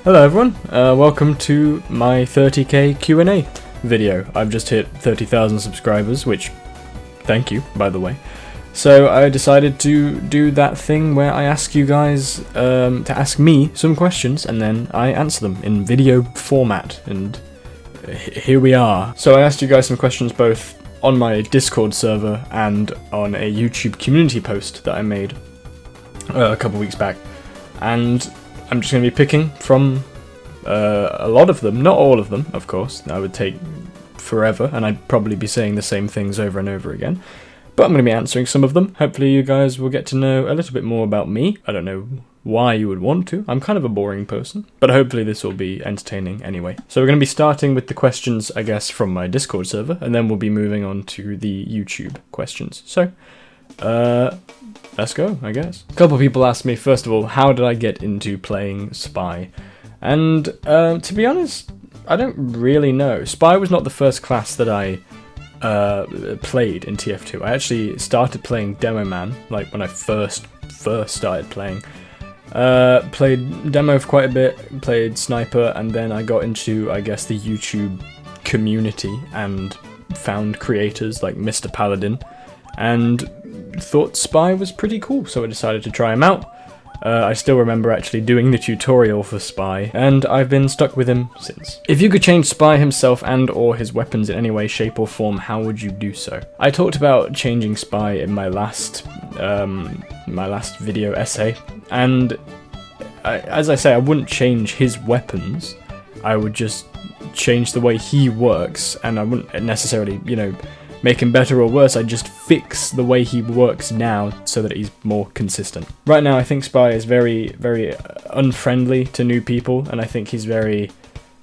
Hello everyone, welcome to my 30k Q&A video. I've just hit 30,000 subscribers, which, thank you, by the way. So I decided to do that thing where I ask you guys to ask me some questions, and then I answer them in video format, and here we are. So I asked you guys some questions both on my Discord server and on a YouTube community post that I made a couple weeks back, and I'm just going to be picking from a lot of them, not all of them, of course. That would take forever, and I'd probably be saying the same things over and over again. But I'm going to be answering some of them. Hopefully you guys will get to know a little bit more about me. I don't know why you would want to. I'm kind of a boring person, but hopefully this will be entertaining anyway. So we're going to be starting with the questions, I guess, from my Discord server, and then we'll be moving on to the YouTube questions. So, let's go, I guess. A couple of people asked me, first of all, how did I get into playing Spy? And to be honest, I don't really know. Spy was not the first class that I played in TF2. I actually started playing Demo Man, like when I first started playing. Played Demo for quite a bit, played Sniper, and then I got into, I guess, the YouTube community and found creators like Mr. Paladin, and thought Spy was pretty cool, so I decided to try him out. I still remember actually doing the tutorial for Spy, and I've been stuck with him since. If you could change Spy himself and or his weapons in any way, shape or form, how would you do so? I talked about changing Spy in my last video essay, and as I say, I wouldn't change his weapons. I would just change the way he works, and I wouldn't necessarily, make him better or worse. I'd just fix the way he works now so that he's more consistent. Right now I think Spy is very, very unfriendly to new people, and I think he's very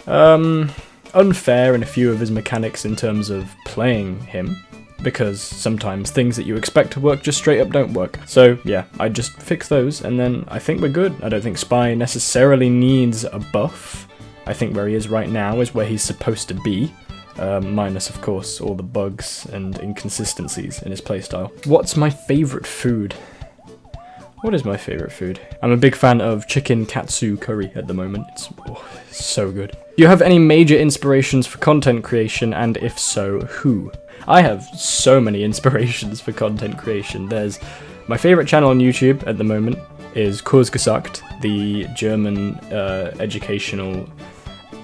unfair in a few of his mechanics in terms of playing him, because sometimes things that you expect to work just straight up don't work. So yeah, I'd just fix those, and then I think we're good. I don't think Spy necessarily needs a buff. I think where he is right now is where he's supposed to be. Minus, of course, all the bugs and inconsistencies in his playstyle. What's my favourite food? What is my favourite food? I'm a big fan of chicken katsu curry at the moment. It's so good. Do you have any major inspirations for content creation, and if so, who? I have so many inspirations for content creation. There's my favourite channel on YouTube at the moment is Kurzgesagt, the German educational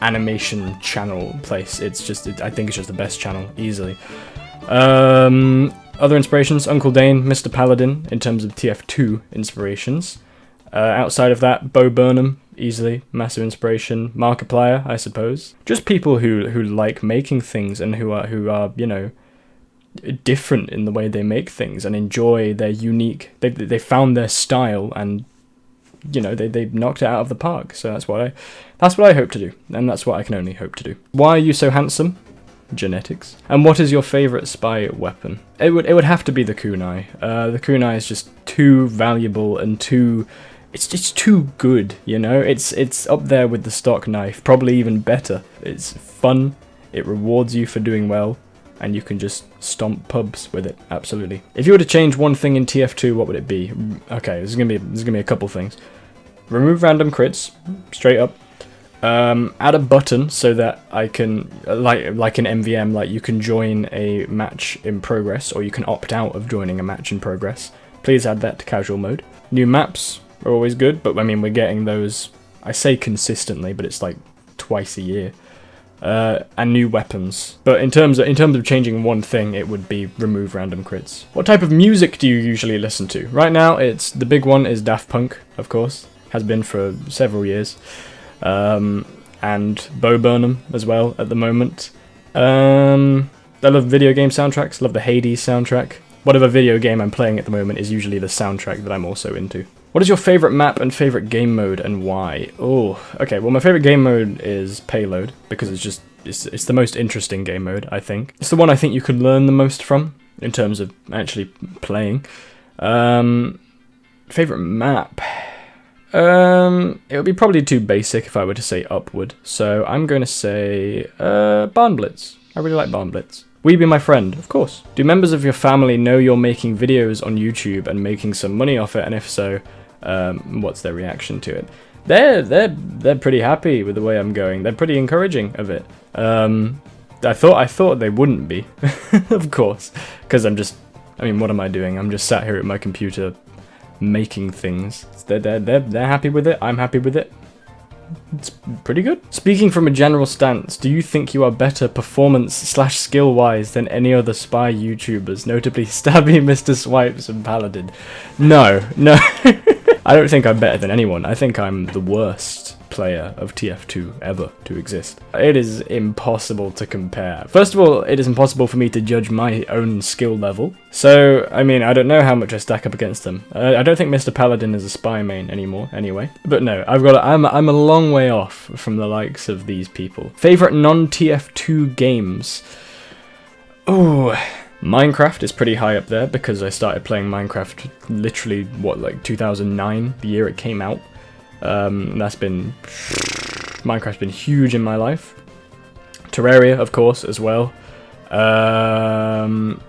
animation channel place. I think it's just the best channel, easily. Other inspirations, Uncle Dane, Mr. Paladin, in terms of TF2 inspirations. Outside of that, Bo Burnham, easily, massive inspiration. Markiplier, I suppose. Just people who like making things, and who are different in the way they make things, and enjoy their unique, they found their style, and they knocked it out of the park. So that's what I hope to do, and that's what I can only hope to do. Why are you so handsome? Genetics. And what is your favourite Spy weapon? It would have to be the kunai. The kunai is just too valuable and it's just too good, It's up there with the stock knife, probably even better. It's fun, it rewards you for doing well, and you can just stomp pubs with it, absolutely. If you were to change one thing in TF2, what would it be? Okay, there's gonna be a couple things. Remove random crits, straight up. Add a button so that I can, like in MVM, like you can join a match in progress, or you can opt out of joining a match in progress. Please add that to casual mode. New maps are always good, but I mean, we're getting those, I say consistently, but it's like twice a year. And new weapons. But in terms of changing one thing, it would be remove random crits. What type of music do you usually listen to? Right now, the big one is Daft Punk, of course. Has been for several years. And Bo Burnham as well at the moment. I love video game soundtracks, love the Hades soundtrack. Whatever video game I'm playing at the moment is usually the soundtrack that I'm also into. What is your favourite map and favourite game mode, and why? Oh, okay, well my favourite game mode is Payload, because it's the most interesting game mode, I think. It's the one I think you can learn the most from, in terms of actually playing. Favourite map? It would be probably too basic if I were to say Upward, so I'm going to say Barn Blitz. I really like Barn Blitz. Will you be my friend? Of course. Do members of your family know you're making videos on YouTube and making some money off it, and if so, what's their reaction to it? they're pretty happy with the way I'm going. They're pretty encouraging of it. I thought they wouldn't be, of course, because I mean, what am I doing? I'm just sat here at my computer making things. They're happy with it. I'm happy with it. It's pretty good. Speaking from a general stance, do you think you are better performance/skill-wise than any other spy YouTubers, notably Stabby, Mr. Swipes, and Paladin? No. I don't think I'm better than anyone. I think I'm the worst player of TF2 ever to exist. It is impossible to compare. First of all, it is impossible for me to judge my own skill level. So, I mean, I don't know how much I stack up against them. I don't think Mr. Paladin is a spy main anymore, anyway. But no, I'm a long way off from the likes of these people. Favorite non-TF2 games? Oh, Minecraft is pretty high up there because I started playing Minecraft literally, like 2009, the year it came out. Minecraft's been huge in my life. Terraria, of course, as well.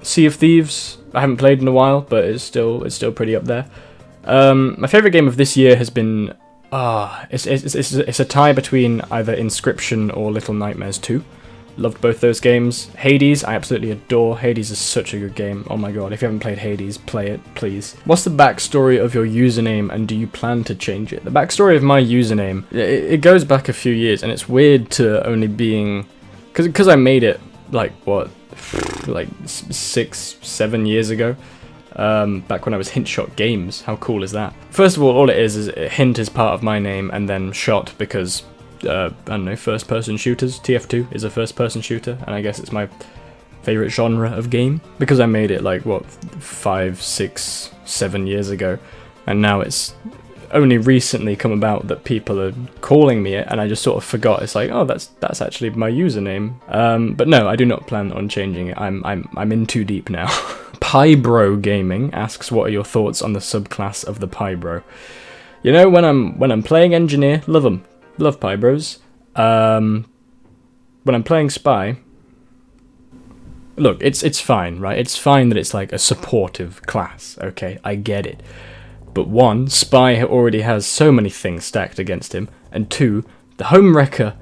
Sea of Thieves, I haven't played in a while, but it's still pretty up there. My favorite game of this year has been it's a tie between either Inscryption or Little Nightmares 2. Loved both those games. Hades, I absolutely adore. Hades is such a good game. Oh my god, if you haven't played Hades, play it, please. What's the backstory of your username, and do you plan to change it? The backstory of my username, it goes back a few years, and it's weird to only being... Because I made it, like, what, like 6-7 years ago? Back when I was HintShot Games. How cool is that? First of all it is Hint is part of my name, and then Shot because... I don't know, first-person shooters. TF2 is a first-person shooter, and I guess it's my favourite genre of game. Because I made it, like, what, 5, 6, 7 years ago, and now it's only recently come about that people are calling me it, and I just sort of forgot. It's like, oh, that's actually my username. But no, I do not plan on changing it. I'm in too deep now. Pyro Gaming asks, what are your thoughts on the subclass of the Pyro? You know, when I'm playing engineer, love them. Love Pybros. When I'm playing Spy, look, it's fine, right? It's fine that it's like a supportive class, okay? I get it. But one, Spy already has so many things stacked against him, and two, the Home Wrecker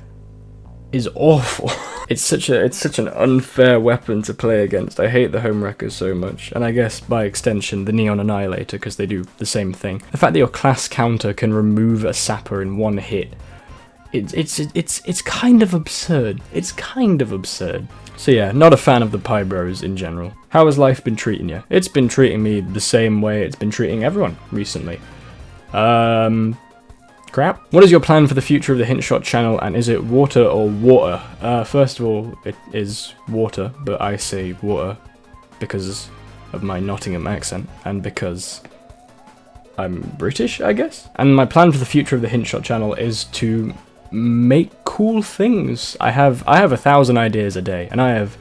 is awful. It's such an unfair weapon to play against. I hate the Home Wreckers so much, and I guess by extension the Neon Annihilator, because they do the same thing. The fact that your class counter can remove a sapper in one hit. It's kind of absurd. It's kind of absurd. So yeah, not a fan of the Pybros in general. How has life been treating you? It's been treating me the same way it's been treating everyone recently. Crap. What is your plan for the future of the HintShot channel, and is it water or water? First of all, it is water, but I say water because of my Nottingham accent, and because I'm British, I guess? And my plan for the future of the HintShot channel is to make cool things. I have 1,000 ideas a day, and I have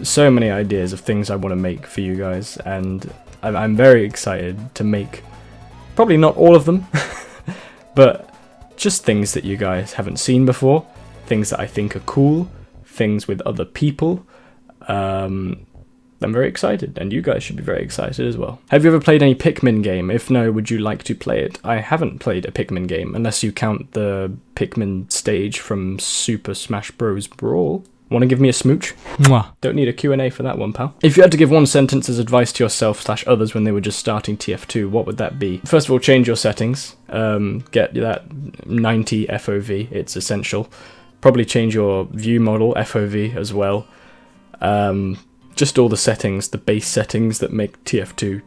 so many ideas of things I want to make for you guys, and I'm very excited to make probably not all of them, but just things that you guys haven't seen before, things that I think are cool, things with other people. I'm very excited, and you guys should be very excited as well. Have you ever played any Pikmin game? If no, would you like to play it? I haven't played a Pikmin game, unless you count the Pikmin stage from Super Smash Bros. Brawl. Want to give me a smooch? Mwah. Don't need a Q&A for that one, pal. If you had to give one sentence as advice to yourself/others when they were just starting TF2, what would that be? First of all, change your settings. Get that 90 FOV, it's essential. Probably change your view model, FOV, as well. Just all the settings, the base settings that make TF2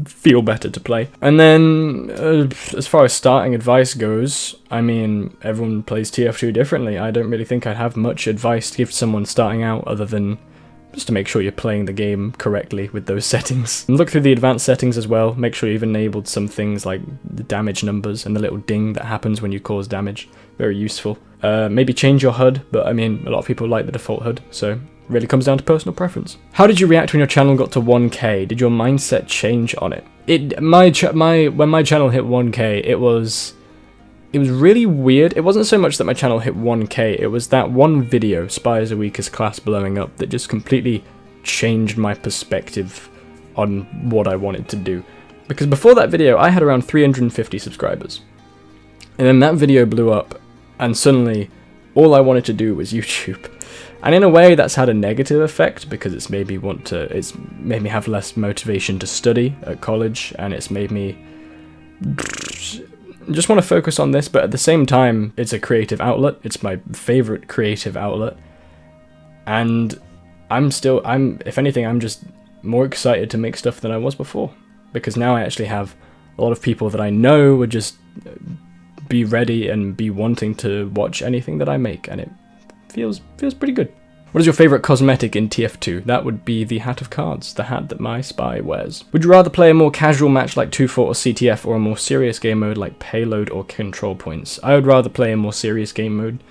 feel better to play. And then, as far as starting advice goes, I mean, everyone plays TF2 differently. I don't really think I'd have much advice to give someone starting out other than just to make sure you're playing the game correctly with those settings. And look through the advanced settings as well. Make sure you've enabled some things like the damage numbers and the little ding that happens when you cause damage. Very useful. Maybe change your HUD, but I mean, a lot of people like the default HUD, so really comes down to personal preference. How did you react when your channel got to 1k? Did your mindset change on it? When my channel hit 1k, it was really weird. It wasn't so much that my channel hit 1k, it was that one video, Spies are Weakest Class, blowing up, that just completely changed my perspective on what I wanted to do. Because before that video, I had around 350 subscribers. And then that video blew up, and suddenly all I wanted to do was YouTube. And in a way that's had a negative effect, because it's made me have less motivation to study at college, and it's made me just want to focus on this. But at the same time, it's a creative outlet. It's my favorite creative outlet. And if anything, I'm just more excited to make stuff than I was before, because now I actually have a lot of people that I know would just be ready and be wanting to watch anything that I make, and it feels pretty good. What is your favourite cosmetic in TF2? That would be the hat of cards, the hat that my spy wears. Would you rather play a more casual match like 2-4 or CTF, or a more serious game mode like Payload or Control Points? I would rather play a more serious game mode.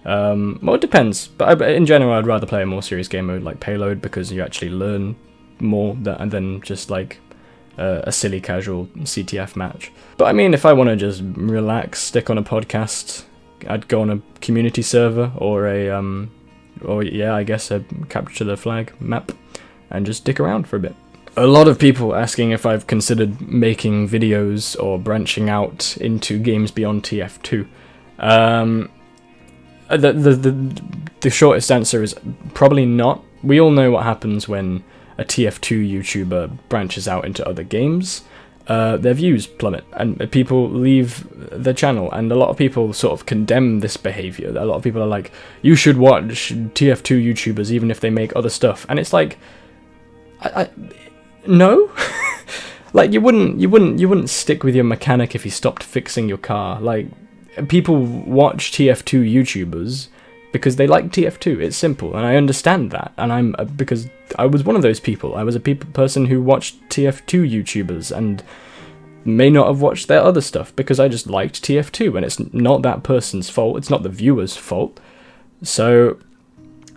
Well, it depends, but in general I'd rather play a more serious game mode like Payload, because you actually learn more than just like a silly casual CTF match. But I mean, if I want to just relax, stick on a podcast, I'd go on a community server or I guess a capture the flag map and just dick around for a bit. A lot of people asking if I've considered making videos or branching out into games beyond TF2. The shortest answer is probably not. We all know what happens when a TF2 YouTuber branches out into other games. Their views plummet and people leave the channel, and a lot of people sort of condemn this behavior. A lot of people are like, you should watch TF2 YouTubers even if they make other stuff, and it's like, no. Like, you wouldn't stick with your mechanic if you stopped fixing your car. Like, people watch TF2 YouTubers because they like TF2. It's simple, and I understand that. And because I was one of those people. I was a person who watched TF2 YouTubers and may not have watched their other stuff because I just liked TF2, and it's not that person's fault. It's not the viewer's fault. So,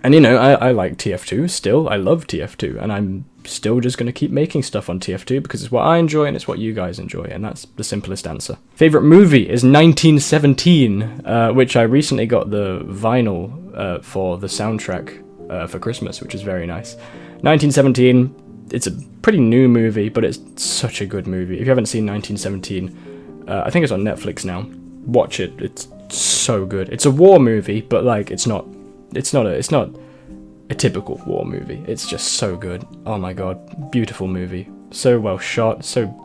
and you know, I like TF2 still. I love TF2, and I'm still just going to keep making stuff on TF2 because it's what I enjoy and it's what you guys enjoy, and that's the simplest answer. Favorite movie is 1917, which I recently got the vinyl for the soundtrack for Christmas, which is very nice. 1917, it's a pretty new movie, but it's such a good movie. If you haven't seen 1917, I think it's on Netflix now. Watch it. It's so good. It's a war movie, but like it's not a typical war movie. It's just so good. Oh my god, beautiful movie. So well shot, so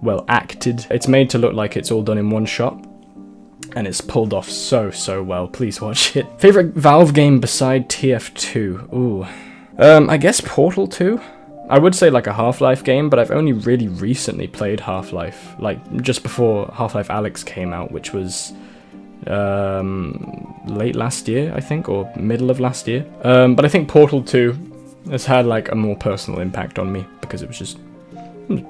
well acted. It's made to look like it's all done in one shot, and it's pulled off so well. Please watch it. Favorite Valve game beside TF2? Ooh. I guess Portal 2? I would say like a Half-Life game, but I've only really recently played Half-Life, like just before Half-Life Alyx came out, which was late last year, I think, or middle of last year. But I think Portal 2 has had like a more personal impact on me because it was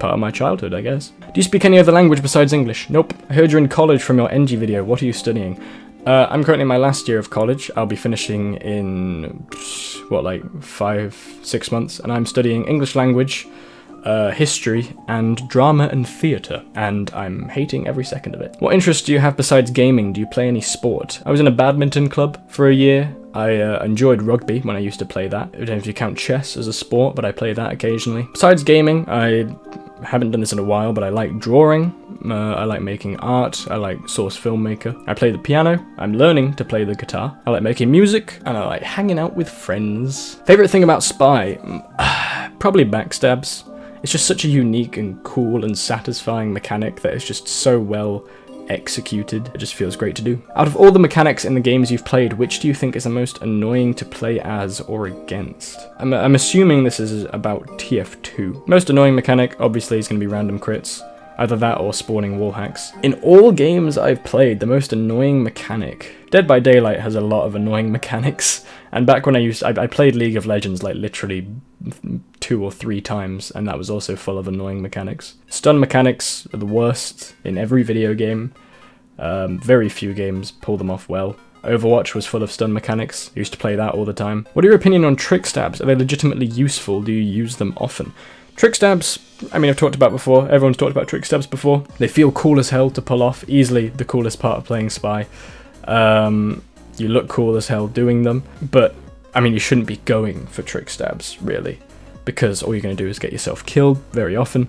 part of my childhood, I guess. Do you speak any other language besides English? Nope. I heard you're in college from your NG video. What are you studying? I'm currently in my last year of college. I'll be finishing in, like 5-6 months, and I'm studying English language, history, and drama and theatre, and I'm hating every second of it. What interests do you have besides gaming? Do you play any sport? I was in a badminton club for a year. I enjoyed rugby when I used to play that. I don't know if you count chess as a sport, but I play that occasionally. Besides gaming, I haven't done this in a while, but I like drawing. I like making art. I like source filmmaker. I play the piano. I'm learning to play the guitar. I like making music, and I like hanging out with friends. Favorite thing about Spy? Probably backstabs. It's just such a unique and cool and satisfying mechanic that is just so well executed. It just feels great to do. Out of all the mechanics in the games you've played, which do you think is the most annoying to play as or against? I'm assuming this is about TF2. Most annoying mechanic, obviously, is going to be random crits. Either that or spawning wall hacks. In all games I've played, the most annoying mechanic. Dead by Daylight has a lot of annoying mechanics. And back when I played League of Legends like literally 2 or 3 times, and that was also full of annoying mechanics. Stun mechanics are the worst in every video game. Very few games pull them off well. Overwatch was full of stun mechanics. I used to play that all the time. What are your opinion on trick stabs? Are they legitimately useful? Do you use them often? Trick stabs, I mean, I've talked about before. Everyone's talked about trick stabs before. They feel cool as hell to pull off. Easily the coolest part of playing Spy. You look cool as hell doing them. But, I mean, you shouldn't be going for trick stabs, really. Because all you're going to do is get yourself killed very often.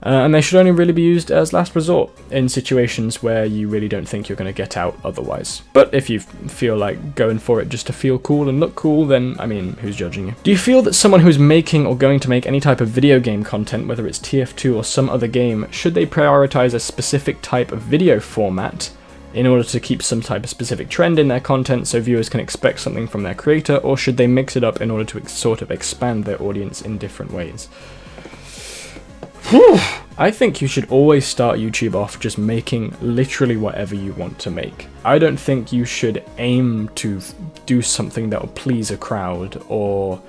And they should only really be used as last resort in situations where you really don't think you're going to get out otherwise. But if you feel like going for it just to feel cool and look cool, then, I mean, who's judging you? Do you feel that someone who's making or going to make any type of video game content, whether it's TF2 or some other game, should they prioritize a specific type of video format in order to keep some type of specific trend in their content so viewers can expect something from their creator, or should they mix it up in order to sort of expand their audience in different ways? I think you should always start YouTube off just making literally whatever you want to make. I don't think you should aim to do something that will please a crowd, or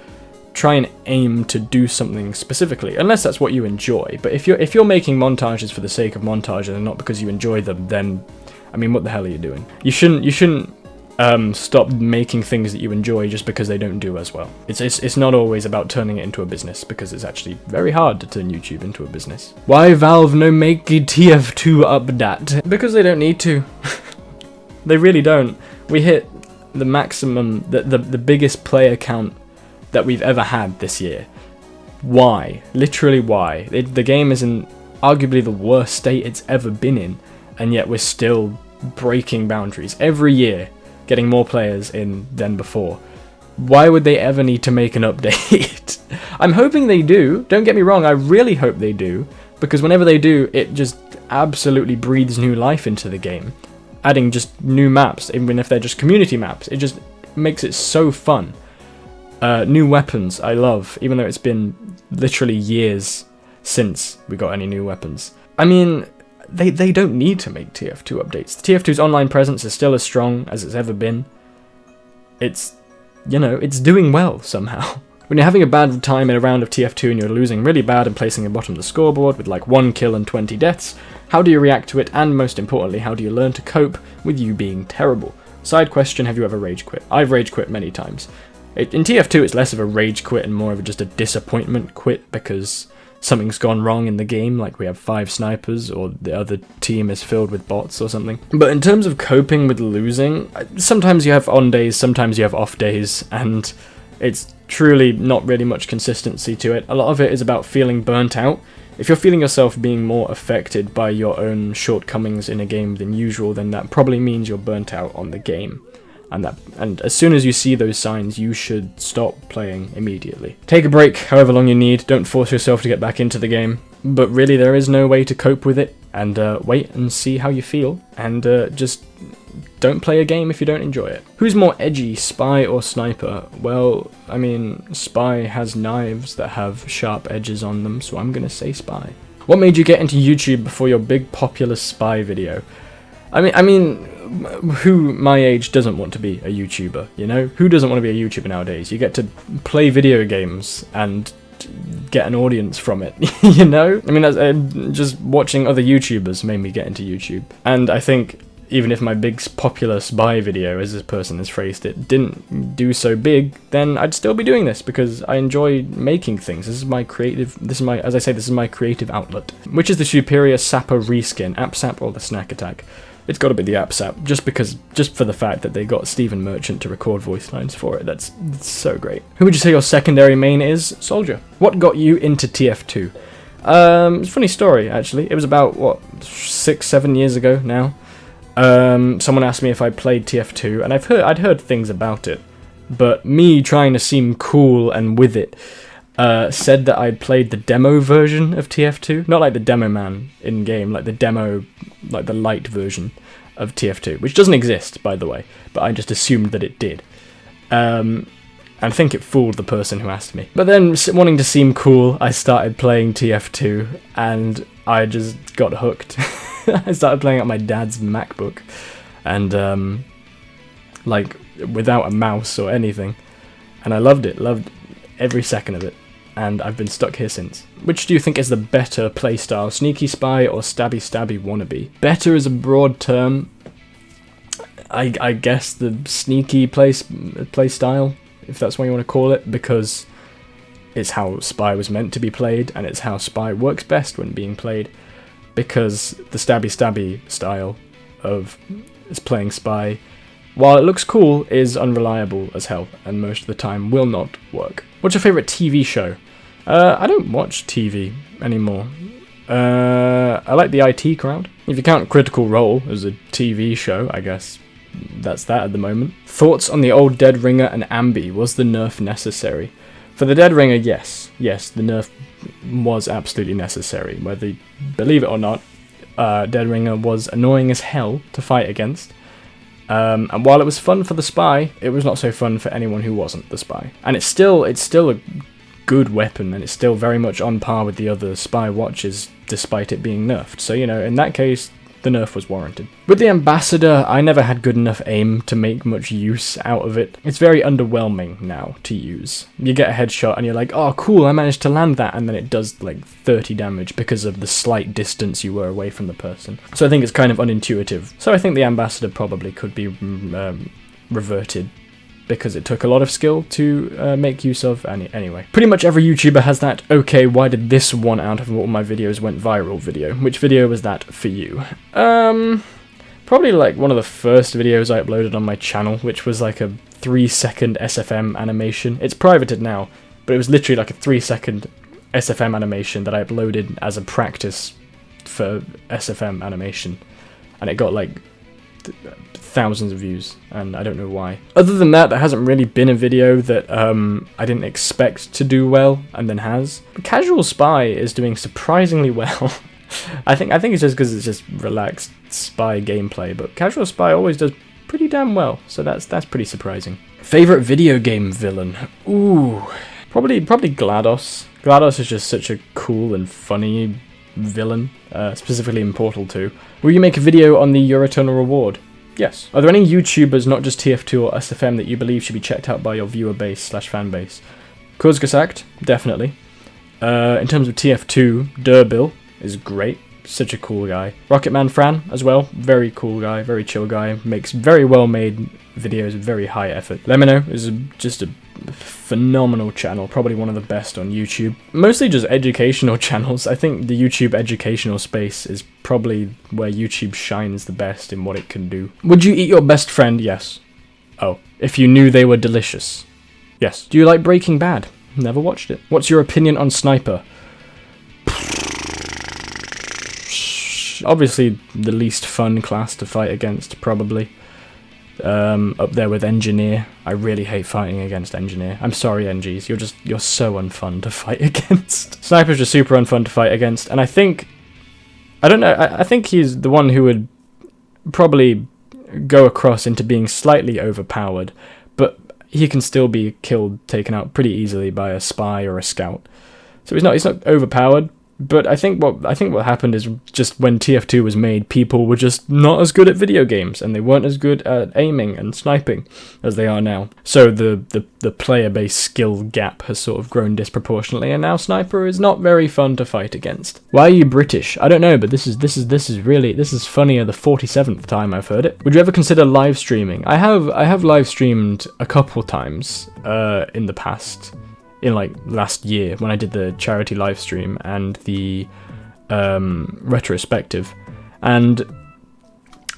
try and aim to do something specifically, unless that's what you enjoy. But if you're making montages for the sake of montages and not because you enjoy them, then I mean, what the hell are you doing? You shouldn't stop making things that you enjoy just because they don't do as well. It's not always about turning it into a business, because it's actually very hard to turn YouTube into a business. Why Valve no make TF2 update? Because they don't need to. They really don't. We hit the maximum, the biggest player count that we've ever had this year. Why? Literally why? The game is in arguably the worst state it's ever been in, and yet we're still breaking boundaries every year, getting more players in than before. Why would they ever need to make an update? I'm hoping they do. Don't get me wrong, I really hope they do, because whenever they do, it just absolutely breathes new life into the game. Adding just new maps, even if they're just community maps, it just makes it so fun. New weapons, I love, even though it's been literally years since we got any new weapons. I mean, they don't need to make TF2 updates. The TF2's online presence is still as strong as it's ever been. It's, you know, it's doing well somehow. When you're having a bad time in a round of TF2 and you're losing really bad and placing at bottom of the scoreboard with like 1 kill and 20 deaths, how do you react to it, and most importantly, how do you learn to cope with you being terrible? Side question, have you ever rage quit? I've rage quit many times. In TF2 it's less of a rage quit and more of just a disappointment quit, because something's gone wrong in the game, like we have 5 snipers or the other team is filled with bots or something. But in terms of coping with losing, sometimes you have on days, sometimes you have off days, and it's truly not really much consistency to it. A lot of it is about feeling burnt out. If you're feeling yourself being more affected by your own shortcomings in a game than usual, then that probably means you're burnt out on the game. And as soon as you see those signs, you should stop playing immediately. Take a break, however long you need. Don't force yourself to get back into the game. But really, there is no way to cope with it. And wait and see how you feel. And just don't play a game if you don't enjoy it. Who's more edgy, Spy or Sniper? Well, I mean, Spy has knives that have sharp edges on them, so I'm gonna say Spy. What made you get into YouTube before your big popular Spy video? I mean, who my age doesn't want to be a YouTuber, you know? Who doesn't want to be a YouTuber nowadays? You get to play video games and get an audience from it, you know? I mean, just watching other YouTubers made me get into YouTube. And I think even if my big popular Spy video, as this person has phrased it, didn't do so big, then I'd still be doing this because I enjoy making things. This is my creative outlet. Which is the superior Sapper reskin, AppSap or the Snack Attack? It's got to be the AppSap, just for the fact that they got Stephen Merchant to record voice lines for it. That's so great. Who would you say your secondary main is? Soldier. What got you into TF2? It's a funny story, actually. It was about, what, 6-7 years ago now. Someone asked me if I played TF2, and I'd heard things about it, but me trying to seem cool and with it, said that I'd played the demo version of TF2, not like the demo man in game, like the demo, like the light version of TF2, which doesn't exist, by the way, but I just assumed that it did. And I think it fooled the person who asked me. But then, wanting to seem cool, I started playing TF2, and I just got hooked. I started playing at my dad's MacBook, and like without a mouse or anything, and I loved every second of it, and I've been stuck here since. Which do you think is the better playstyle, Sneaky Spy or Stabby Stabby Wannabe? Better is a broad term. I guess the sneaky playstyle, if that's what you want to call it, because it's how Spy was meant to be played, and it's how Spy works best when being played. Because the Stabby Stabby style of playing Spy, while it looks cool, is unreliable as hell, and most of the time will not work. What's your favourite TV show? I don't watch TV anymore. I like the IT crowd. If you count Critical Role as a TV show, I guess that's that at the moment. Thoughts on the old Dead Ringer and Ambi? Was the nerf necessary? For the Dead Ringer, yes. Yes, the nerf was absolutely necessary. Whether you believe it or not, Dead Ringer was annoying as hell to fight against. And while it was fun for the Spy, it was not so fun for anyone who wasn't the Spy. And it's still a good weapon, and it's still very much on par with the other Spy watches, despite it being nerfed. So, you know, in that case, the nerf was warranted. With the Ambassador, I never had good enough aim to make much use out of it. It's very underwhelming now to use. You get a headshot and you're like, oh cool, I managed to land that, and then it does like 30 damage because of the slight distance you were away from the person. So I think it's kind of unintuitive. So I think the Ambassador probably could be reverted, because it took a lot of skill to make use of. Anyway, pretty much every YouTuber has that, okay, why did this one out of all my videos went viral video? Which video was that for you? Probably like one of the first videos I uploaded on my channel, which was like a 3-second SFM animation. It's privated now, but it was literally like a 3-second SFM animation that I uploaded as a practice for SFM animation. And it got like thousands of views, and I don't know why. Other than that, there hasn't really been a video that I didn't expect to do well and then has. Casual Spy is doing surprisingly well. I think it's just because it's just relaxed Spy gameplay, but Casual Spy always does pretty damn well, so that's pretty surprising. Favorite video game villain? Ooh, probably GLaDOS. GLaDOS is just such a cool and funny villain, specifically in Portal 2. Will you make a video on the Eurotunnel reward? Yes. Are there any YouTubers, not just TF2 or SFM, that you believe should be checked out by your viewer base/fan base? Kurzgesagt, definitely. In terms of TF2, Durbill is great. Such a cool guy. Rocketman Fran as well. Very cool guy, very chill guy. Makes very well made videos with very high effort. Lemino is just a phenomenal channel, probably one of the best on YouTube. Mostly just educational channels. I think the YouTube educational space is probably where YouTube shines the best in what it can do. Would you eat your best friend? Yes. Oh, if you knew they were delicious. Yes. Do you like Breaking Bad? Never watched it. What's your opinion on Sniper? Obviously the least fun class to fight against, probably. Up there with Engineer. I really hate fighting against Engineer. I'm sorry, NGs. You're so unfun to fight against. Sniper's just super unfun to fight against, and I think he's the one who would probably go across into being slightly overpowered, but he can still be killed, taken out pretty easily by a spy or a scout. So he's not overpowered. But I think what happened is just when TF2 was made, people were just not as good at video games, and they weren't as good at aiming and sniping as they are now. So the player-based skill gap has sort of grown disproportionately, and now Sniper is not very fun to fight against. Why are you British? I don't know, but this is funnier the 47th time I've heard it. Would you ever consider live streaming? I have live streamed a couple times in the past. In like last year when I did the charity live stream and the retrospective, and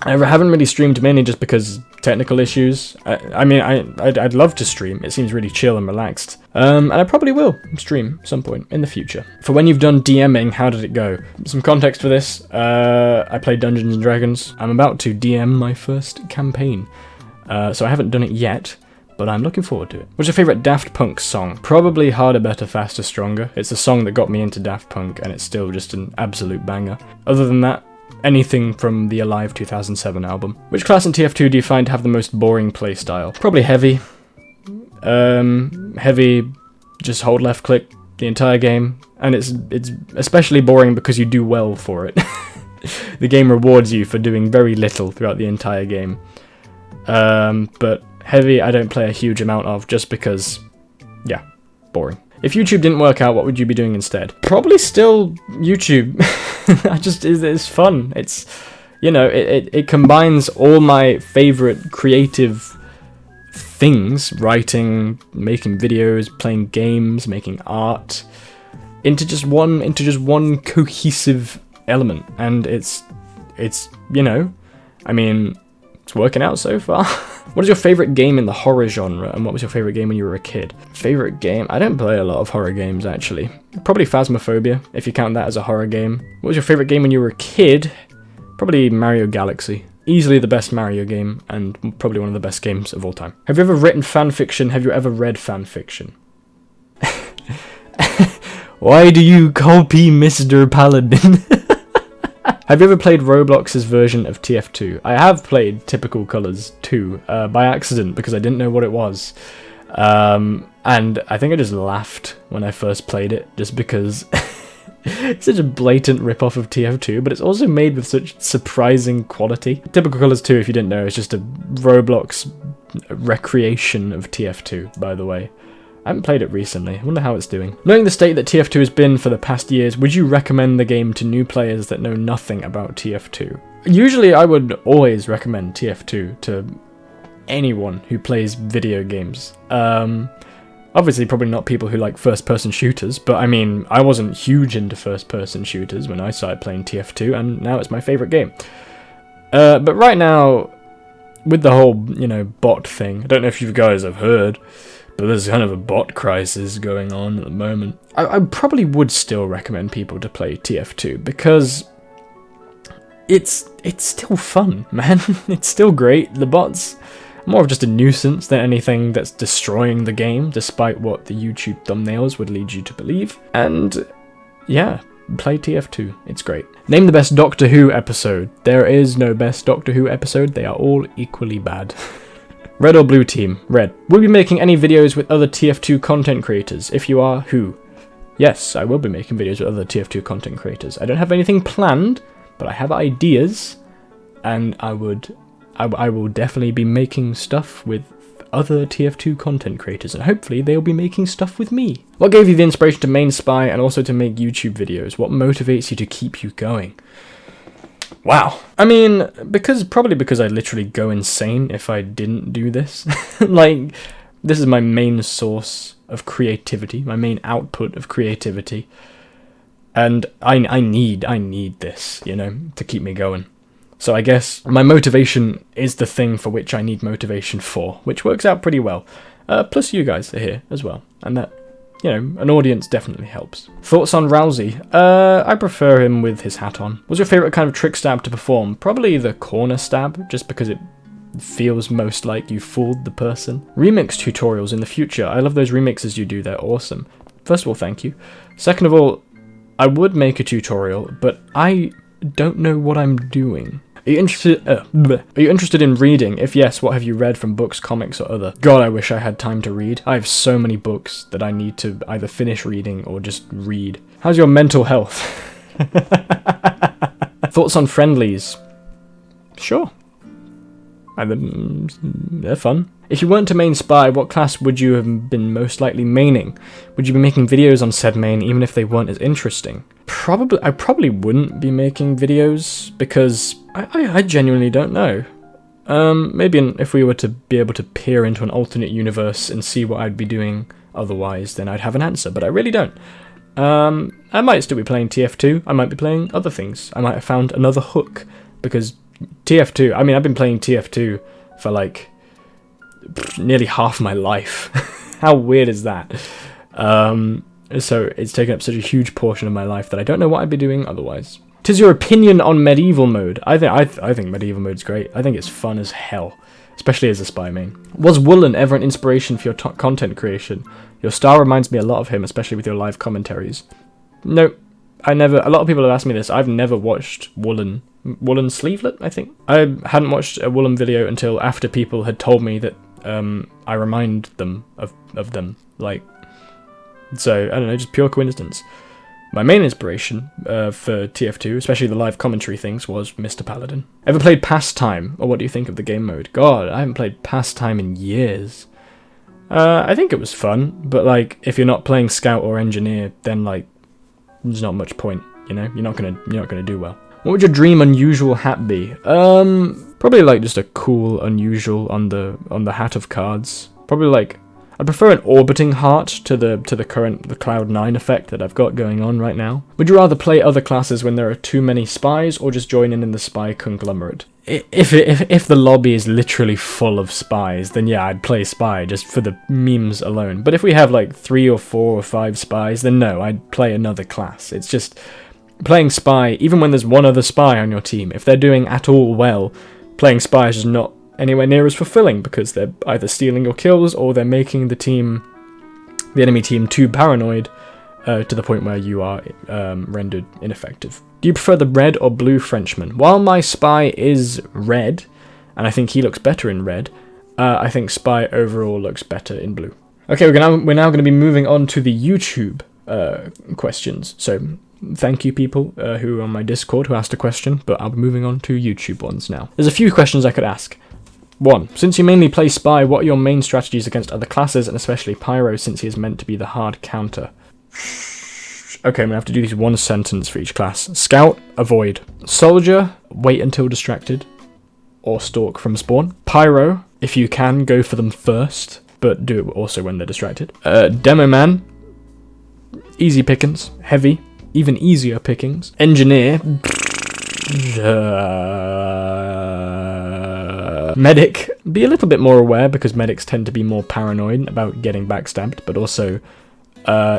I haven't really streamed mainly just because technical issues. I'd love to stream. It seems really chill and relaxed, and I probably will stream at some point in the future. For when you've done DMing, how did it go? Some context for this: I played Dungeons and Dragons. I'm about to DM my first campaign, so I haven't done it yet. But I'm looking forward to it. What's your favourite Daft Punk song? Probably Harder, Better, Faster, Stronger. It's the song that got me into Daft Punk, and it's still just an absolute banger. Other than that, anything from the Alive 2007 album. Which class in TF2 do you find to have the most boring playstyle? Probably Heavy. Heavy, just hold left click the entire game, and it's especially boring because you do well for it. The game rewards you for doing very little throughout the entire game. But Heavy I don't play a huge amount of just because, yeah, boring. If YouTube didn't work out, what would you be doing instead? Probably still YouTube. It's fun. It's, you know, it combines all my favorite creative things, writing, making videos, playing games, making art, into just one cohesive element, and it's you know, I mean, it's working out so far. What is your favourite game in the horror genre, and what was your favourite game when you were a kid? Favourite game? I don't play a lot of horror games, actually. Probably Phasmophobia, if you count that as a horror game. What was your favourite game when you were a kid? Probably Mario Galaxy. Easily the best Mario game, and probably one of the best games of all time. Have you ever written fanfiction? Have you ever read fanfiction? Why do you copy Mr. Paladin? Have you ever played Roblox's version of TF2? I have played Typical Colors 2 by accident because I didn't know what it was. And I think I just laughed when I first played it just because it's such a blatant rip-off of TF2, but it's also made with such surprising quality. Typical Colors 2, if you didn't know, is just a Roblox recreation of TF2, by the way. I haven't played it recently. I wonder how it's doing. Knowing the state that TF2 has been for the past years, would you recommend the game to new players that know nothing about TF2? Usually I would always recommend TF2 to anyone who plays video games. Obviously probably not people who like first-person shooters, but I mean, I wasn't huge into first-person shooters when I started playing TF2, and now it's my favourite game. But right now, with the whole, you know, bot thing, I don't know if you guys have heard, but there's kind of a bot crisis going on at the moment. I probably would still recommend people to play TF2 because it's still fun, man. It's still great. The bots are more of just a nuisance than anything that's destroying the game, despite what the YouTube thumbnails would lead you to believe. And yeah, play TF2. It's great. Name the best Doctor Who episode. There is no best Doctor Who episode. They are all equally bad. Red or blue team? Red. Will you be making any videos with other TF2 content creators? If you are, who? Yes, I will be making videos with other TF2 content creators. I don't have anything planned, but I have ideas, and I will definitely be making stuff with other TF2 content creators, and hopefully they'll be making stuff with me. What gave you the inspiration to main Spy and also to make YouTube videos? What motivates you to keep you going? Wow. I mean, probably because I'd literally go insane if I didn't do this. Like, this is my main source of creativity, my main output of creativity. And I need this, you know, to keep me going. So I guess my motivation is the thing for which I need motivation for, which works out pretty well. Plus you guys are here as well, and that, you know, an audience definitely helps. Thoughts on Rousey? I prefer him with his hat on. What's your favourite kind of trick stab to perform? Probably the corner stab, just because it feels most like you fooled the person. Remix tutorials in the future. I love those remixes you do, they're awesome. First of all, thank you. Second of all, I would make a tutorial, but I don't know what I'm doing. Are you interested in reading? If yes, what have you read from books, comics, or other? God, I wish I had time to read. I have so many books that I need to either finish reading or just read. How's your mental health? Thoughts on friendlies? Sure. They're fun. If you weren't to main Spy, what class would you have been most likely maining? Would you be making videos on said main even if they weren't as interesting? I probably wouldn't be making videos because I genuinely don't know. Maybe if we were to be able to peer into an alternate universe and see what I'd be doing otherwise, then I'd have an answer, but I really don't. I might still be playing TF2, I might be playing other things. I might have found another hook, because TF2, I mean, I've been playing TF2 for like nearly half my life. How weird is that? So it's taken up such a huge portion of my life that I don't know what I'd be doing otherwise. 'Tis your opinion on medieval mode? I think medieval mode's great. I think it's fun as hell, especially as a spy main. Was Woolen ever an inspiration for your content creation? Your style reminds me a lot of him, especially with your live commentaries. No, I never. A lot of people have asked me this. I've never watched Woolen Sleevelet, I think. I hadn't watched a Woolen video until after people had told me that I remind them of them. Like, so I don't know, just pure coincidence. My main inspiration for TF2, especially the live commentary things, was Mr. Paladin. Ever played Pastime, or what do you think of the game mode? God, I haven't played Pastime in years. I think it was fun, but like, if you're not playing Scout or Engineer, then like, there's not much point, you know? You're not gonna do well. What would your dream unusual hat be? Probably like just a cool unusual on the hat of cards. Probably like I prefer an orbiting heart to the current Cloud 9 effect that I've got going on right now. Would you rather play other classes when there are too many spies, or just join in the spy conglomerate? If the lobby is literally full of spies, then yeah, I'd play spy just for the memes alone. But if we have like 3 or 4 or 5 spies, then no, I'd play another class. It's just playing spy, even when there's one other spy on your team, if they're doing at all well, playing spy is just not anywhere near as fulfilling, because they're either stealing your kills or they're making the enemy team too paranoid to the point where you are rendered ineffective. Do you prefer the red or blue Frenchman? While my spy is red, and I think he looks better in red, I think spy overall looks better in blue. Okay, we're now going to be moving on to the YouTube questions. So thank you people who are on my Discord who asked a question, but I'll be moving on to YouTube ones now. There's a few questions I could ask. 1. Since you mainly play spy, what are your main strategies against other classes, and especially Pyro, since he is meant to be the hard counter? Okay, I'm gonna have to do these one sentence for each class. Scout, avoid. Soldier, wait until distracted, or stalk from spawn. Pyro, if you can, go for them first, but do it also when they're distracted. Demo man, easy pickings. Heavy, even easier pickings. Engineer, medic, be a little bit more aware, because medics tend to be more paranoid about getting backstabbed, but also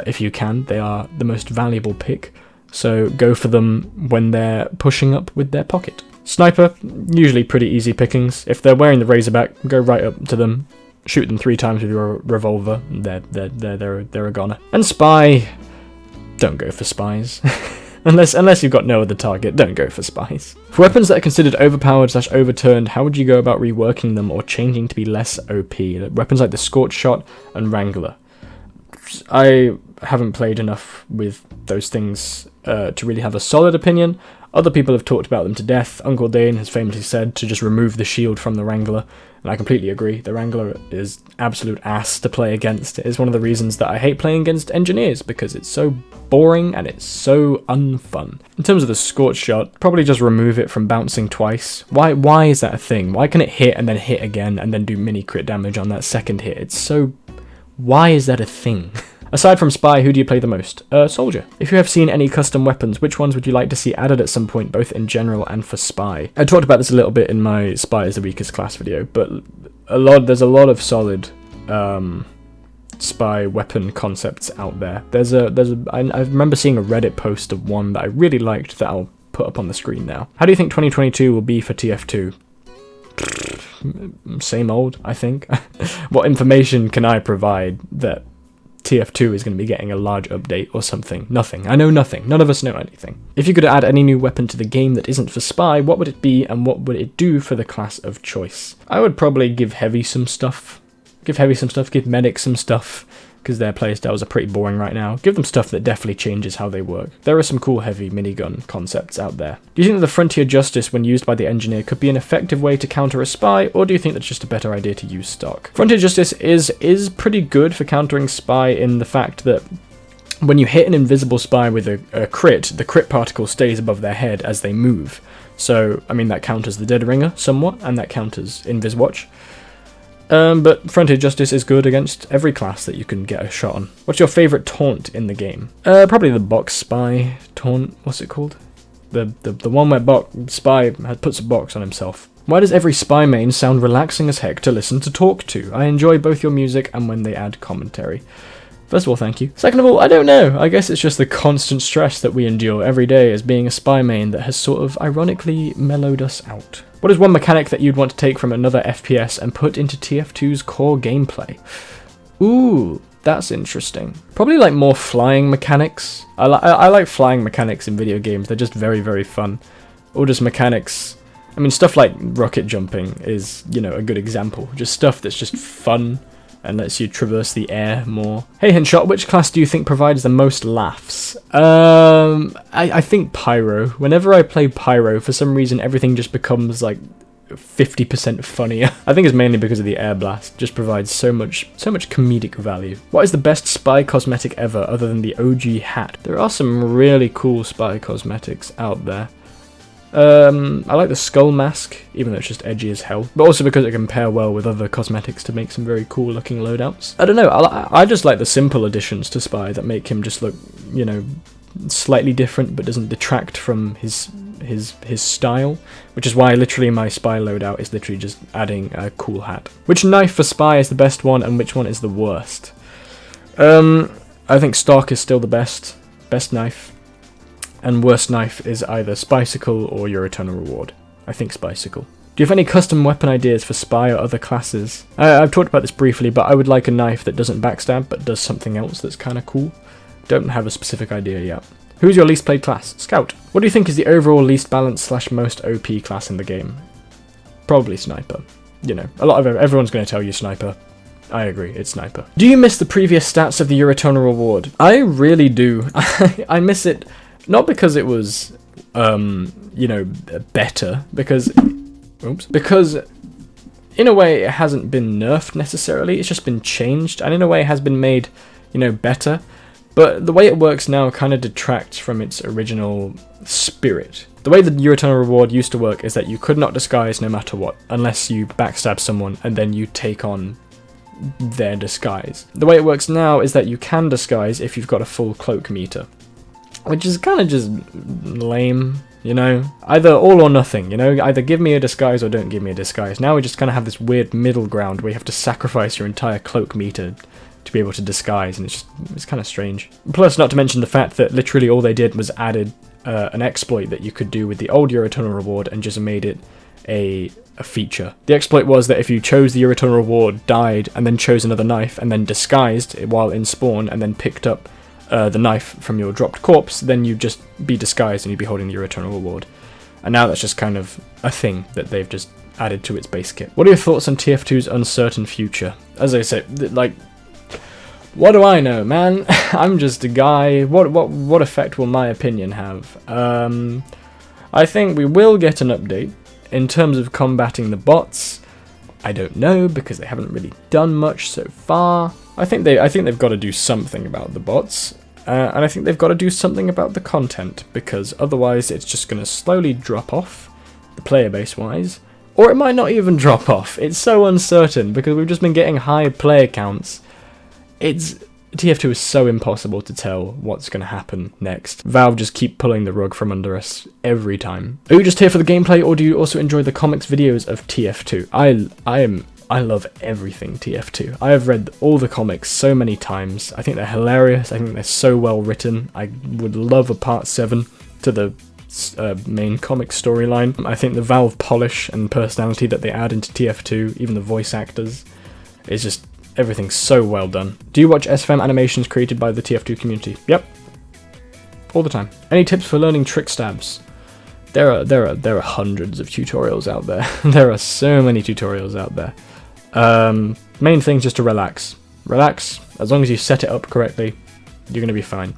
if you can, they are the most valuable pick, so go for them when they're pushing up with their pocket. Sniper, usually pretty easy pickings. If they're wearing the Razorback, go right up to them, shoot them 3 times with your revolver, they're a goner. And spy, don't go for spies. Unless you've got no other target, don't go for spies. For weapons that are considered overpowered/overturned, how would you go about reworking them or changing to be less OP? Weapons like the Scorch Shot and Wrangler. I haven't played enough with those things to really have a solid opinion. Other people have talked about them to death. Uncle Dane has famously said to just remove the shield from the Wrangler, and I completely agree. The Wrangler is absolute ass to play against. It is one of the reasons that I hate playing against engineers, because it's so boring and it's so unfun. In terms of the Scorch Shot, probably just remove it from bouncing twice. Why is that a thing? Why can it hit and then hit again and then do mini crit damage on that second hit? It's so... why is that a thing? Aside from spy, who do you play the most? Soldier. If you have seen any custom weapons, which ones would you like to see added at some point, both in general and for spy? I talked about this a little bit in my Spy is the Weakest class video, but there's a lot of solid spy weapon concepts out there. I remember seeing a Reddit post of one that I really liked that I'll put up on the screen now. How do you think 2022 will be for TF2? Same old, I think. What information can I provide that TF2 is going to be getting a large update or something? Nothing. I know nothing. None of us know anything. If you could add any new weapon to the game that isn't for spy, what would it be and what would it do for the class of choice? I would probably give Heavy some stuff. Give Medic some stuff, because their playstyles are pretty boring right now. Give them stuff that definitely changes how they work. There are some cool Heavy minigun concepts out there. Do you think that the Frontier Justice, when used by the engineer, could be an effective way to counter a spy, or do you think that's just a better idea to use stock? Frontier Justice is pretty good for countering spy in the fact that when you hit an invisible spy with a crit, the crit particle stays above their head as they move. So, I mean, that counters the Dead Ringer somewhat, and that counters Inviswatch. But Frontier Justice is good against every class that you can get a shot on. What's your favourite taunt in the game? Probably the box spy taunt. What's it called? The one where spy puts a box on himself. Why does every spy main sound relaxing as heck to listen to talk to? I enjoy both your music and when they add commentary. First of all, thank you. Second of all, I don't know. I guess it's just the constant stress that we endure every day as being a spy main that has sort of ironically mellowed us out. What is one mechanic that you'd want to take from another FPS and put into TF2's core gameplay? Ooh, that's interesting. Probably like more flying mechanics. I like flying mechanics in video games. They're just very, very fun. Or just mechanics. I mean, stuff like rocket jumping is, you know, a good example. Just stuff that's just fun and lets you traverse the air more. Hey HintShot, which class do you think provides the most laughs? I think Pyro. Whenever I play Pyro, for some reason everything just becomes like 50% funnier. I think it's mainly because of the air blast. Just provides so much comedic value. What is the best spy cosmetic ever other than the OG hat? There are some really cool spy cosmetics out there. I like the skull mask, even though it's just edgy as hell, but also because it can pair well with other cosmetics to make some very cool looking loadouts. I don't know, I just like the simple additions to Spy that make him just look, you know, slightly different but doesn't detract from his style, which is why literally my Spy loadout is literally just adding a cool hat. Which knife for Spy is the best one and which one is the worst? I think Stark is still the best knife. And worst knife is either Spicicle or Eurotunnel Reward. I think Spicicle. Do you have any custom weapon ideas for Spy or other classes? I've talked about this briefly, but I would like a knife that doesn't backstab, but does something else that's kind of cool. Don't have a specific idea yet. Who's your least played class? Scout. What do you think is the overall least balanced / most OP class in the game? Probably Sniper. You know, everyone's going to tell you Sniper. I agree, it's Sniper. Do you miss the previous stats of the Eurotunnel Reward? I really do. I miss it. Not because it was, you know, better, because in a way it hasn't been nerfed necessarily, it's just been changed, and in a way it has been made, you know, better, but the way it works now kind of detracts from its original spirit. The way the Eurotunnel Reward used to work is that you could not disguise no matter what, unless you backstab someone and then you take on their disguise. The way it works now is that you can disguise if you've got a full cloak meter. Which is kind of just lame, you know? Either all or nothing, you know? Either give me a disguise or don't give me a disguise. Now we just kind of have this weird middle ground where you have to sacrifice your entire cloak meter to be able to disguise, and it's kind of strange. Plus, not to mention the fact that literally all they did was added an exploit that you could do with the old Eurotunnel Reward and just made it a feature. The exploit was that if you chose the Eurotunnel Reward, died, and then chose another knife, and then disguised while in spawn, and then picked up the knife from your dropped corpse, then you'd just be disguised and you'd be holding the Eurotunnel Reward. And now that's just kind of a thing that they've just added to its base kit. What are your thoughts on TF2's uncertain future? As I say, like, what do I know, man? I'm just a guy. What effect will my opinion have? I think we will get an update. In terms of combating the bots, I don't know, because they haven't really done much so far. I think they've got to do something about the bots, and I think they've got to do something about the content, because otherwise it's just going to slowly drop off, the player base wise, or it might not even drop off. It's so uncertain, because we've just been getting high player counts. TF2 is so impossible to tell what's going to happen next. Valve just keep pulling the rug from under us every time. Are you just here for the gameplay, or do you also enjoy the comics videos of TF2? I love everything TF2. I have read all the comics so many times. I think they're hilarious. I think they're so well written. I would love a part 7 to the main comic storyline. I think the Valve polish and personality that they add into TF2, even the voice actors, is just everything's so well done. Do you watch SFM animations created by the TF2 community? Yep. All the time. Any tips for learning trick stabs? There are hundreds of tutorials out there. There are so many tutorials out there. Main thing is just to relax. Relax. As long as you set it up correctly, you're going to be fine.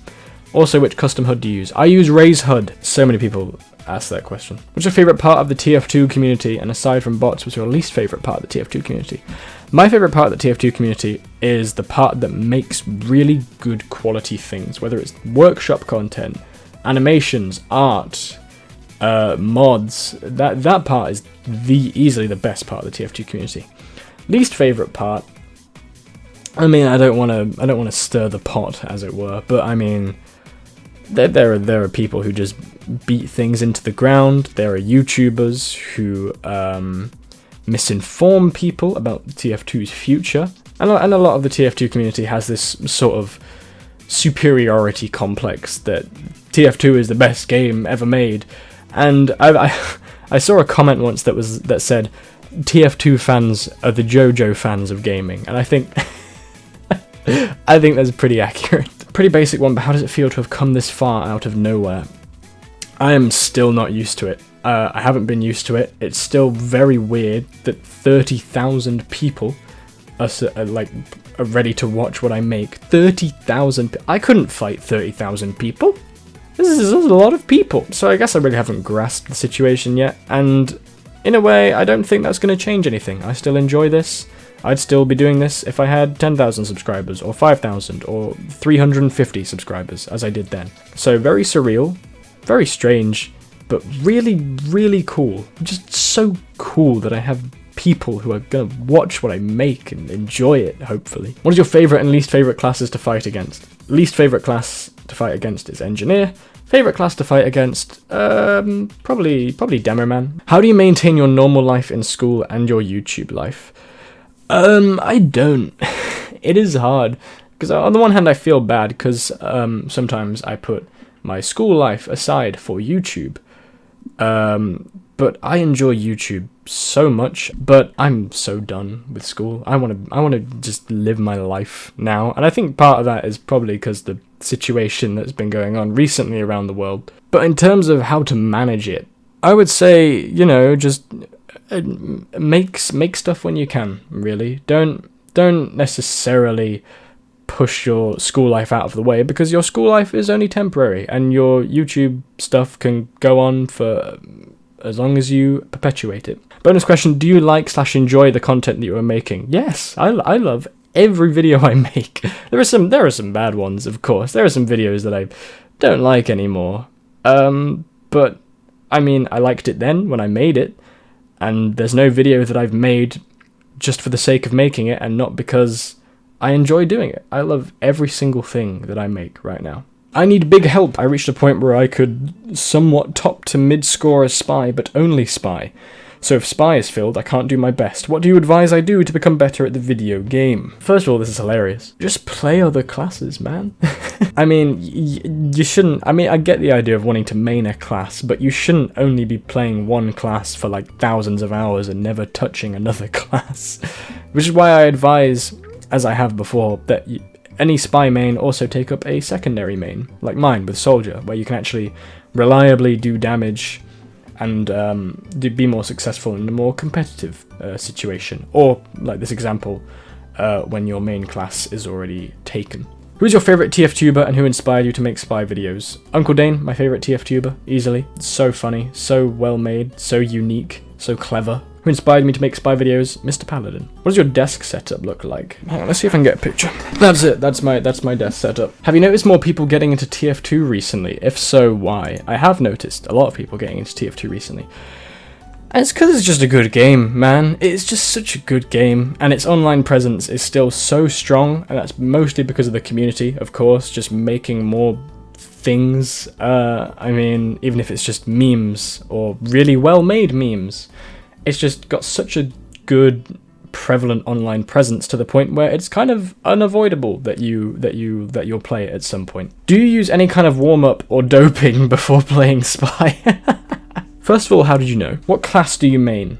Also, which custom HUD do you use? I use Raise HUD. So many people ask that question. What's your favourite part of the TF2 community? And aside from bots, what's your least favourite part of the TF2 community? My favourite part of the TF2 community is the part that makes really good quality things. Whether it's workshop content, animations, art, mods. That part is easily the best part of the TF2 community. Least favourite part, I mean, I don't want to stir the pot, as it were, but I mean, there are people who just beat things into the ground. There are YouTubers who misinform people about TF2's future, and a lot of the TF2 community has this sort of superiority complex that TF2 is the best game ever made. And I saw a comment once that said TF2 fans are the JoJo fans of gaming, and I think that's pretty accurate. Pretty basic one, but how does it feel to have come this far out of nowhere? I am still not used to it. I haven't been used to it. It's still very weird that 30,000 people are ready to watch what I make. 30,000. I couldn't fight 30,000 people. This is a lot of people. So I guess I really haven't grasped the situation yet, and in a way, I don't think that's going to change anything. I still enjoy this. I'd still be doing this if I had 10,000 subscribers, or 5,000, or 350 subscribers, as I did then. So very surreal, very strange, but really, really cool. Just so cool that I have people who are gonna watch what I make and enjoy it, hopefully. What is your favourite and least favourite classes to fight against? Least favourite class to fight against is Engineer. Favourite class to fight against? Probably Demoman. How do you maintain your normal life in school and your YouTube life? I don't. It is hard. Because on the one hand, I feel bad because sometimes I put my school life aside for YouTube. But I enjoy YouTube so much, but I'm so done with school. I want to just live my life now. And I think part of that is probably because the situation that's been going on recently around the world. But in terms of how to manage it, I would say, you know, just make stuff when you can, really. Don't necessarily push your school life out of the way, because your school life is only temporary and your YouTube stuff can go on for as long as you perpetuate it. Bonus question, do you like/enjoy the content that you are making? Yes, I love every video I make. There are some bad ones, of course. There are some videos that I don't like anymore. But I mean, I liked it then when I made it, and there's no video that I've made just for the sake of making it and not because I enjoy doing it. I love every single thing that I make right now. I need big help. I reached a point where I could somewhat top to mid-score as Spy, but only Spy. So if Spy is filled, I can't do my best. What do you advise I do to become better at the video game? First of all, this is hilarious. Just play other classes, man. I mean, you shouldn't... I mean, I get the idea of wanting to main a class, but you shouldn't only be playing one class for like thousands of hours and never touching another class. Which is why I advise, as I have before, that any Spy main also take up a secondary main, like mine with Soldier, where you can actually reliably do damage and be more successful in a more competitive situation. Or, like this example, when your main class is already taken. Who's your favourite TF tuber and who inspired you to make Spy videos? Uncle Dane, my favourite TF tuber, easily. It's so funny, so well made, so unique, so clever. Who inspired me to make Spy videos? Mr. Paladin. What does your desk setup look like? Hang on, let's see if I can get a picture. That's it, that's my desk setup. Have you noticed more people getting into TF2 recently? If so, why? I have noticed a lot of people getting into TF2 recently. And it's because it's just a good game, man. It's just such a good game, and its online presence is still so strong, and that's mostly because of the community, of course, just making more things. I mean, even if it's just memes, or really well-made memes. It's just got such a good, prevalent online presence to the point where it's kind of unavoidable that you'll play it at some point. Do you use any kind of warm-up or doping before playing Spy? First of all, how did you know? What class do you main?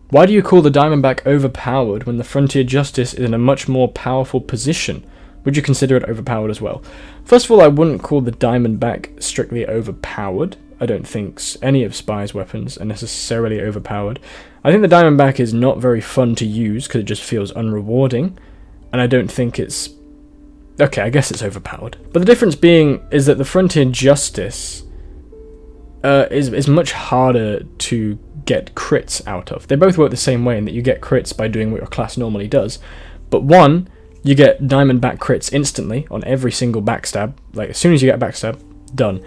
Why do you call the Diamondback overpowered when the Frontier Justice is in a much more powerful position? Would you consider it overpowered as well? First of all, I wouldn't call the Diamondback strictly overpowered. I don't think any of Spy's weapons are necessarily overpowered. I think the Diamondback is not very fun to use because it just feels unrewarding, and I don't think it's... Okay, I guess it's overpowered. But the difference being is that the Frontier Justice is much harder to get crits out of. They both work the same way in that you get crits by doing what your class normally does, but one, you get Diamondback crits instantly on every single backstab. Like, as soon as you get a backstab, done.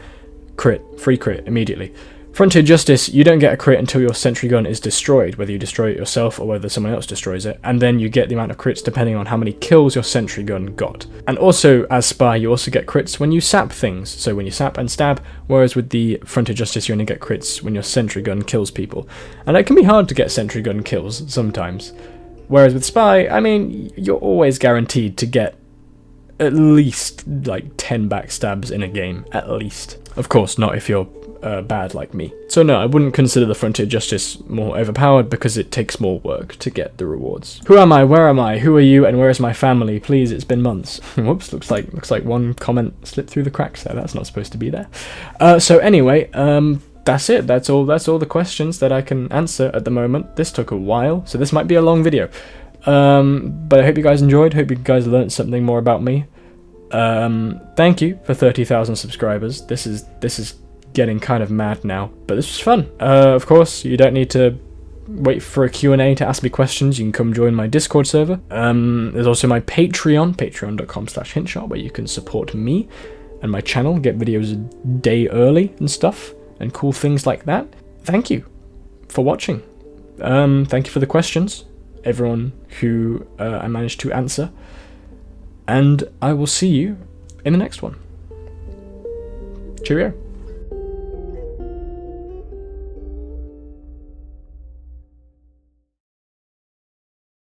Crit, free crit, immediately. Frontier Justice, you don't get a crit until your sentry gun is destroyed, whether you destroy it yourself or whether someone else destroys it, and then you get the amount of crits depending on how many kills your sentry gun got. And also, as Spy, you also get crits when you sap things, so when you sap and stab, whereas with the Frontier Justice you only get crits when your sentry gun kills people. And it can be hard to get sentry gun kills sometimes. Whereas with Spy, I mean, you're always guaranteed to get at least like 10 backstabs in a game, at least. Of course, not if you're bad like me. So no, I wouldn't consider the Frontier Justice more overpowered because it takes more work to get the rewards. Who am I? Where am I? Who are you? And where is my family? Please, it's been months. Whoops, looks like one comment slipped through the cracks there. That's not supposed to be there. So anyway, that's it. That's all the questions that I can answer at the moment. This took a while, so this might be a long video. But I hope you guys enjoyed. Hope you guys learned something more about me. Thank you for 30,000 subscribers. This is getting kind of mad now, but this was fun. Of course, you don't need to wait for a Q&A to ask me questions. You can come join my Discord server. There's also my Patreon, patreon.com/HintShot, where you can support me and my channel, get videos a day early and stuff. and cool things like that. Thank you for watching. Thank you for the questions, everyone who I managed to answer. And I will see you in the next one. Cheerio.